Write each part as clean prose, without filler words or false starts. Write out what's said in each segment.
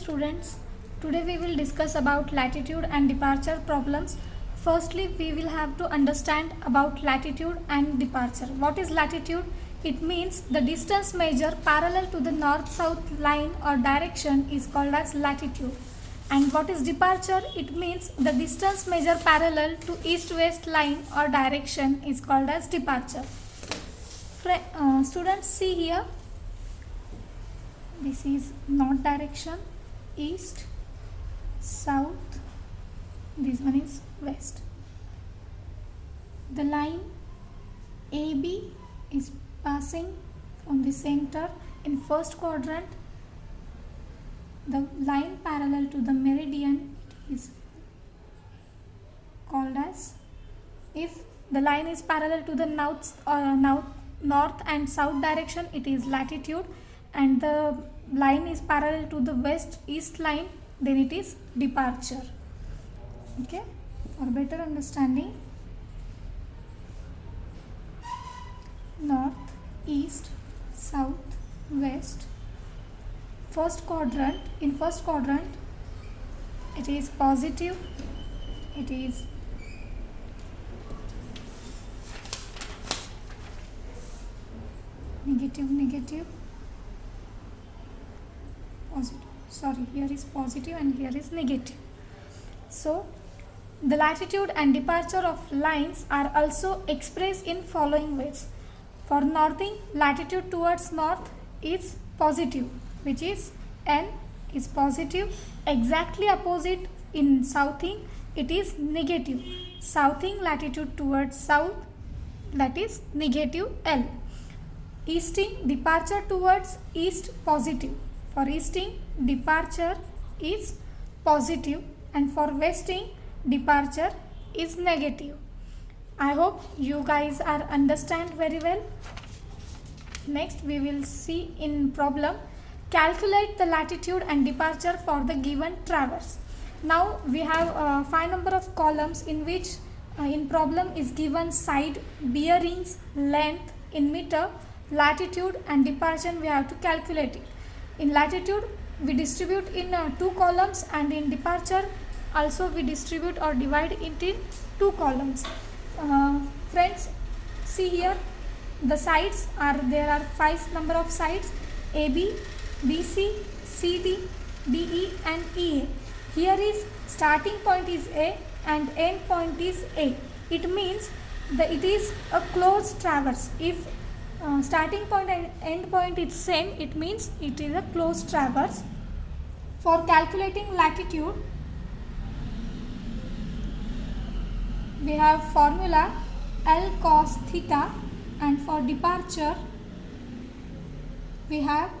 students. Today we will discuss about latitude and departure problems. Firstly, we will have to understand about latitude and departure. What is latitude? It means the distance measured parallel to the north-south line or direction is called as latitude. And what is departure? It means the distance measured parallel to east-west line or direction is called as departure. Students, see here. This is north direction, east, south, this one is west. The line AB is passing from the center in first quadrant. The line parallel to the meridian is called as, if the line is parallel to the north and south direction, it is latitude, and the line is parallel to the west east line, then it is departure. Okay, for better understanding, north, east, south, west. First quadrant, in first quadrant it is positive, it is negative, positive. Sorry, here is positive and here is negative. So the latitude and departure of lines are also expressed in following ways. For northing, latitude towards north is positive, which is N is positive. Exactly opposite in southing, it is negative. Southing, latitude towards south, that is negative L. Easting, departure towards east, positive. For easting, departure is positive, and for westing, departure is negative. I hope you guys are understand very well. Next we will see in problem, calculate the latitude and departure for the given traverse. Now we have 5 number of columns in which in problem is given side, bearings, length in meter, latitude and departure we have to calculate it. In latitude we distribute in 2 columns, and in departure also we distribute or divide it in 2 columns. Friends, see here the sides are, there are 5 number of sides, AB, BC, CD, DE and EA. Here is starting point is A and end point is A. It means that it is a closed traverse. If starting point and end point is same, it means it is a closed traverse. For calculating latitude, we have formula L cos theta, and for departure we have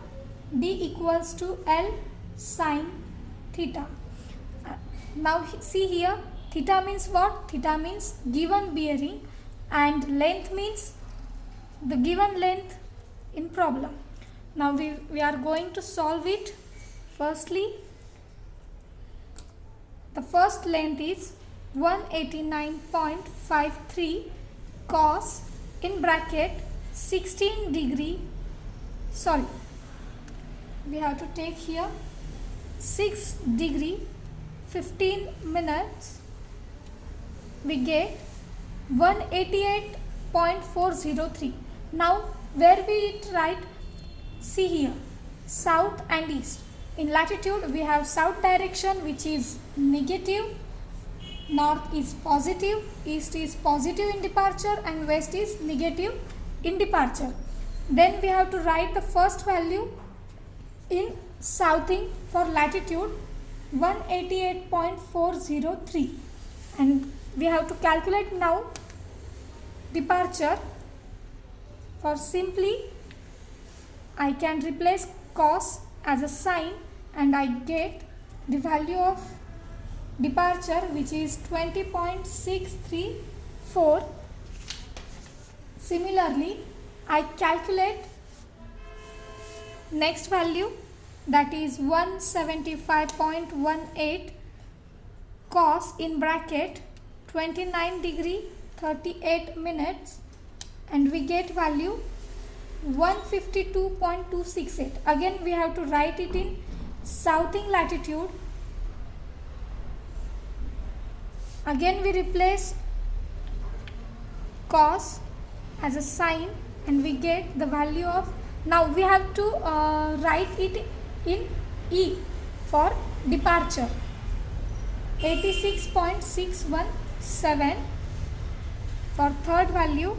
D equals to L sin theta. Now see here, theta means what? Theta means given bearing, and length means the given length in problem. Now we are going to solve it. Firstly, the first length is 189.53 cos in bracket 16 degree, sorry, we have to take here 6 degree 15 minutes, we get 188.403. Now where we write, see here, south and east. In latitude we have south direction which is negative, north is positive, east is positive in departure, and west is negative in departure. Then we have to write the first value in southing for latitude 188.403, and we have to calculate now departure. For simply I can replace cos as a sign, and I get the value of departure which is 20.634. Similarly, I calculate next value, that is 175.18 cos in bracket 29 degree 38 minutes, and we get value 152.268. Again we have to write it in southing latitude, again we replace cos as a sign and we get the value of, now we have to write it in E for departure, 86.617. For third value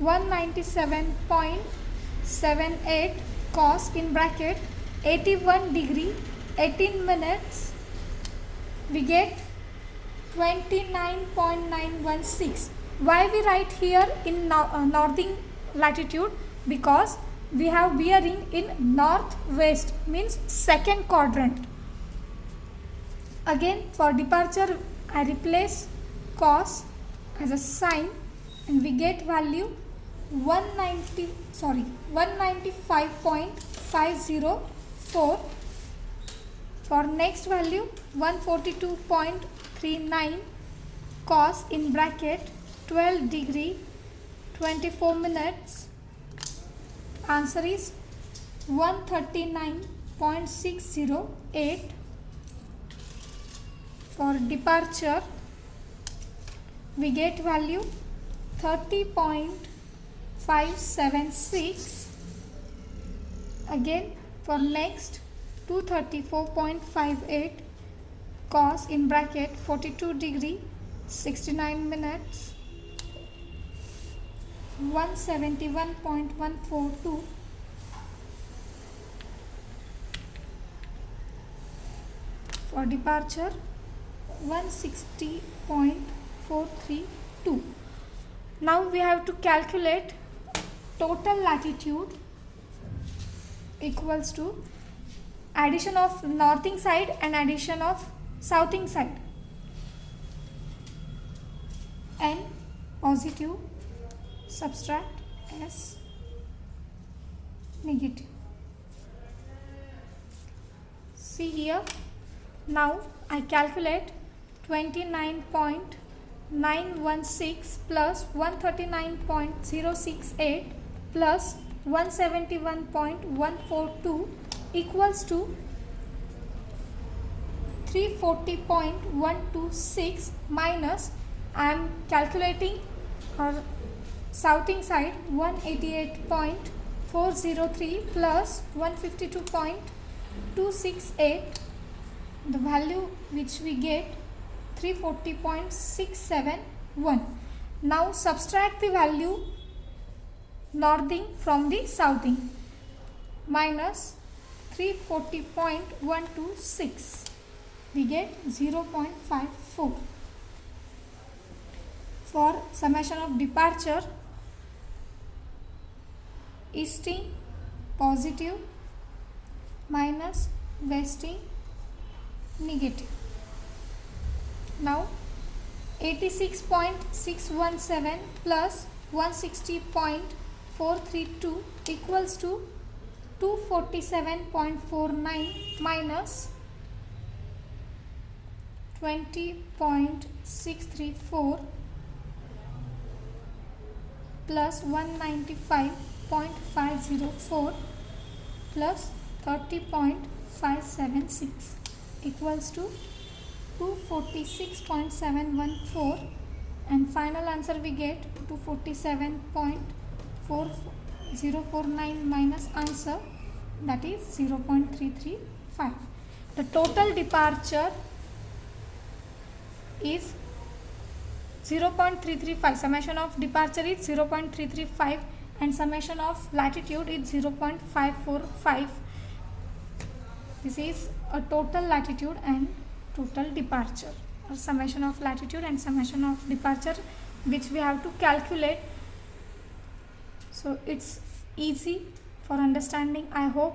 197.78 cos in bracket 81 degree 18 minutes, we get 29.916. Why we write here in northern latitude? Because we have bearing in northwest, means second quadrant. Again for departure I replace cos as a sign and we get value 195.504. For next value 142.39 cos in bracket 12 degree 24 minutes. Answer is 139.608. For departure we get value 30.576. Again for next 234.58 cos in bracket 42 degree 69 minutes, 171.142. For departure 160.432. Now we have to calculate total latitude equals to addition of northing side and addition of southing side. N positive, subtract S negative. See here, now I calculate 29.916 plus 139.068 plus 171.142 equals to 340.126 minus, I am calculating southing side 188.403 plus 152.268, the value which we get 340.671. Now subtract the value northing from the southing, minus 340.126, we get 0.54. For summation of departure, easting positive minus westing negative. Now 86.617 plus 160.432 equals to 247.49 minus 20.634 plus 195.504 plus 30.576 equals to 246.714, and final answer we get 247.4049 minus answer, that is 0.335. The total departure is 0.335. Summation of departure is 0.335 and summation of latitude is 0.545. This is a total latitude and total departure, or summation of latitude and summation of departure, which we have to calculate. So it's easy for understanding, I hope.